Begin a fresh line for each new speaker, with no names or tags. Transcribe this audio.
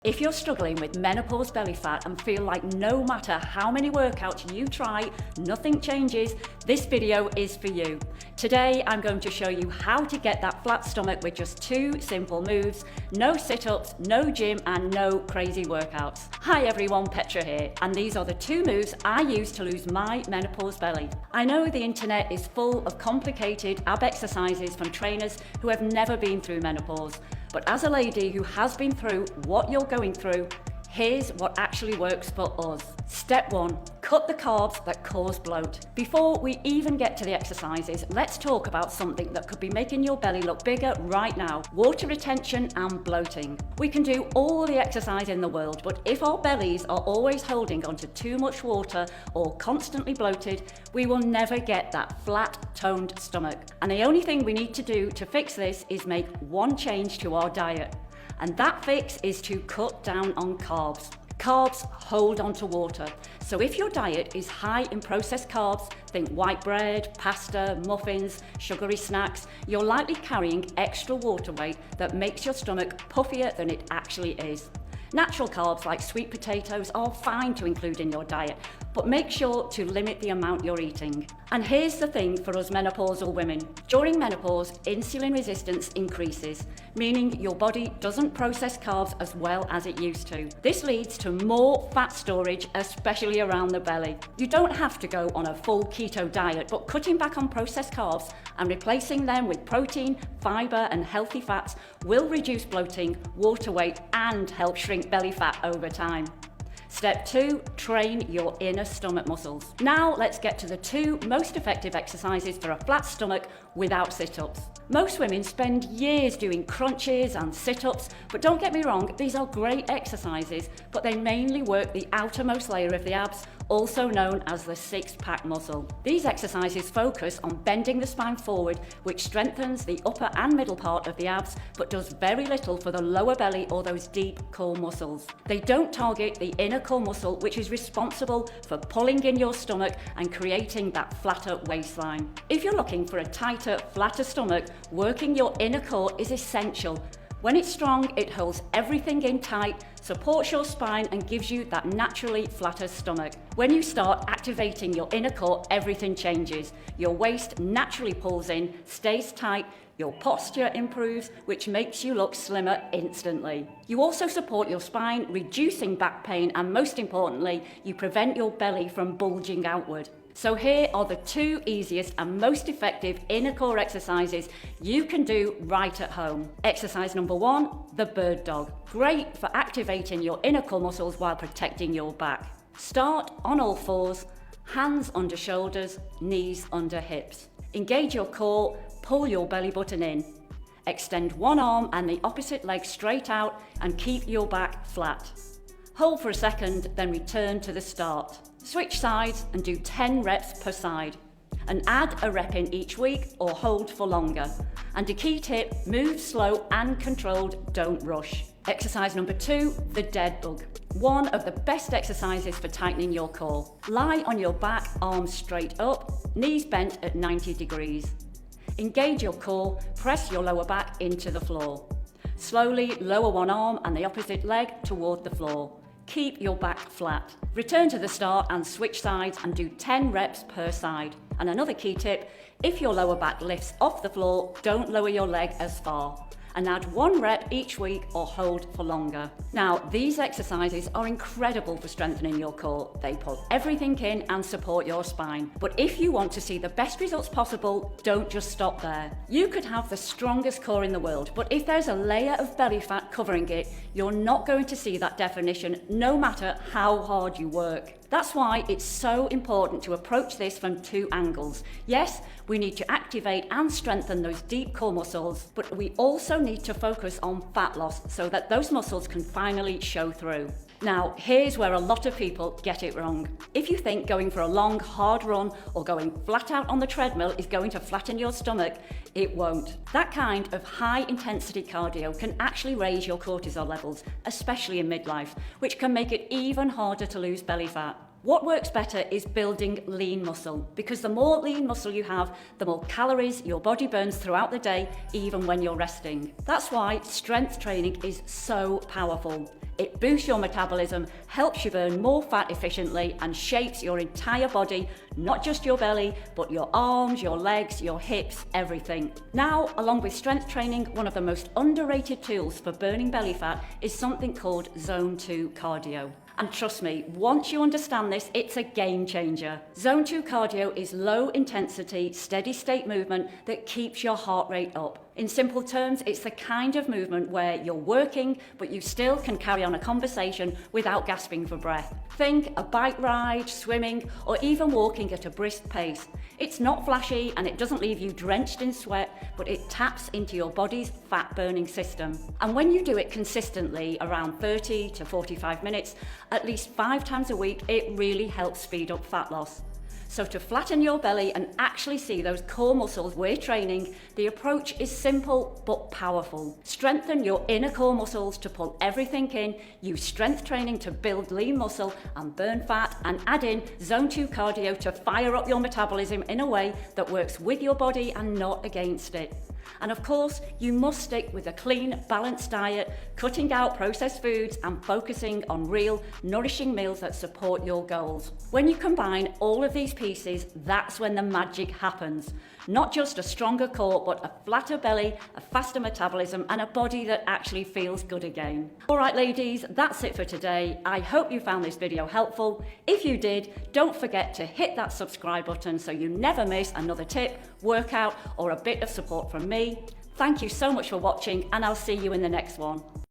If you're struggling with menopause belly fat and feel like no matter how many workouts you try, nothing changes, this video is for you. Today, I'm going to show you how to get that flat stomach with just 2 simple moves, no sit-ups, no gym, and no crazy workouts. Hi everyone, Petra here, and these are the 2 moves I use to lose my menopause belly. I know the internet is full of complicated ab exercises from trainers who have never been through menopause, but as a lady who has been through what you're going through, here's what actually works for us. Step 1, cut the carbs that cause bloat. Before we even get to the exercises, let's talk about something that could be making your belly look bigger right now: water retention and bloating. We can do all the exercise in the world, but if our bellies are always holding onto too much water or constantly bloated, we will never get that flat, toned stomach. And the only thing we need to do to fix this is make one change to our diet. And that fix is to cut down on carbs. Carbs hold onto water. So if your diet is high in processed carbs, think white bread, pasta, muffins, sugary snacks, you're likely carrying extra water weight that makes your stomach puffier than it actually is. Natural carbs like sweet potatoes are fine to include in your diet, but make sure to limit the amount you're eating. And here's the thing for us menopausal women. During menopause, insulin resistance increases, meaning your body doesn't process carbs as well as it used to. This leads to more fat storage, especially around the belly. You don't have to go on a full keto diet, but cutting back on processed carbs and replacing them with protein, fiber, and healthy fats will reduce bloating, water weight, and help shrink belly fat over time. Step 2, train your inner stomach muscles. Now let's get to the 2 most effective exercises for a flat stomach without sit-ups. Most women spend years doing crunches and sit-ups, but don't get me wrong, these are great exercises, but they mainly work the outermost layer of the abs, also known as the six-pack muscle. These exercises focus on bending the spine forward, which strengthens the upper and middle part of the abs, but does very little for the lower belly or those deep core muscles. They don't target the inner core muscle, which is responsible for pulling in your stomach and creating that flatter waistline. If you're looking for a tighter, flatter stomach, working your inner core is essential. When it's strong, it holds everything in tight, supports your spine, and gives you that naturally flatter stomach. When you start activating your inner core, everything changes. Your waist naturally pulls in, stays tight, your posture improves, which makes you look slimmer instantly. You also support your spine, reducing back pain, and most importantly, you prevent your belly from bulging outward. So here are the 2 easiest and most effective inner core exercises you can do right at home. Exercise number 1, the bird dog. Great for activating your inner core muscles while protecting your back. Start on all fours, hands under shoulders, knees under hips. Engage your core, pull your belly button in. Extend one arm and the opposite leg straight out and keep your back flat. Hold for a second, then return to the start. Switch sides and do 10 reps per side. And add a rep in each week or hold for longer. And a key tip, move slow and controlled, don't rush. Exercise number 2, the dead bug. One of the best exercises for tightening your core. Lie on your back, arms straight up, knees bent at 90 degrees. Engage your core, press your lower back into the floor. Slowly lower one arm and the opposite leg toward the floor. Keep your back flat. Return to the start and switch sides and do 10 reps per side. And another key tip, if your lower back lifts off the floor, don't lower your leg as far. And add 1 rep each week or hold for longer. Now, these exercises are incredible for strengthening your core. They pull everything in and support your spine. But if you want to see the best results possible, don't just stop there. You could have the strongest core in the world, but if there's a layer of belly fat covering it, you're not going to see that definition no matter how hard you work. That's why it's so important to approach this from 2 angles. Yes, we need to activate and strengthen those deep core muscles, but we also need to focus on fat loss so that those muscles can finally show through. Now, here's where a lot of people get it wrong. If you think going for a long, hard run or going flat out on the treadmill is going to flatten your stomach, it won't. That kind of high-intensity cardio can actually raise your cortisol levels, especially in midlife, which can make it even harder to lose belly fat. What works better is building lean muscle, because the more lean muscle you have, the more calories your body burns throughout the day, even when you're resting. That's why strength training is so powerful. It boosts your metabolism, helps you burn more fat efficiently, and shapes your entire body, not just your belly, but your arms, your legs, your hips, everything. Now, along with strength training, one of the most underrated tools for burning belly fat is something called Zone 2 cardio. And trust me, once you understand this, it's a game changer. Zone 2 cardio is low intensity, steady state movement that keeps your heart rate up. In simple terms, it's the kind of movement where you're working, but you still can carry on a conversation without gasping for breath. Think a bike ride, swimming, or even walking at a brisk pace. It's not flashy and it doesn't leave you drenched in sweat, but it taps into your body's fat burning system. And when you do it consistently, around 30 to 45 minutes, at least 5 times a week, it really helps speed up fat loss. So to flatten your belly and actually see those core muscles we're training, the approach is simple but powerful. Strengthen your inner core muscles to pull everything in, use strength training to build lean muscle and burn fat, and add in Zone 2 cardio to fire up your metabolism in a way that works with your body and not against it. And of course, you must stick with a clean, balanced diet, cutting out processed foods and focusing on real, nourishing meals that support your goals. When you combine all of these pieces, that's when the magic happens. Not just a stronger core, but a flatter belly, a faster metabolism, and a body that actually feels good again. All right, ladies, that's it for today. I hope you found this video helpful. If you did, don't forget to hit that subscribe button so you never miss another tip, workout, or a bit of support from me. Thank you so much for watching, and I'll see you in the next one.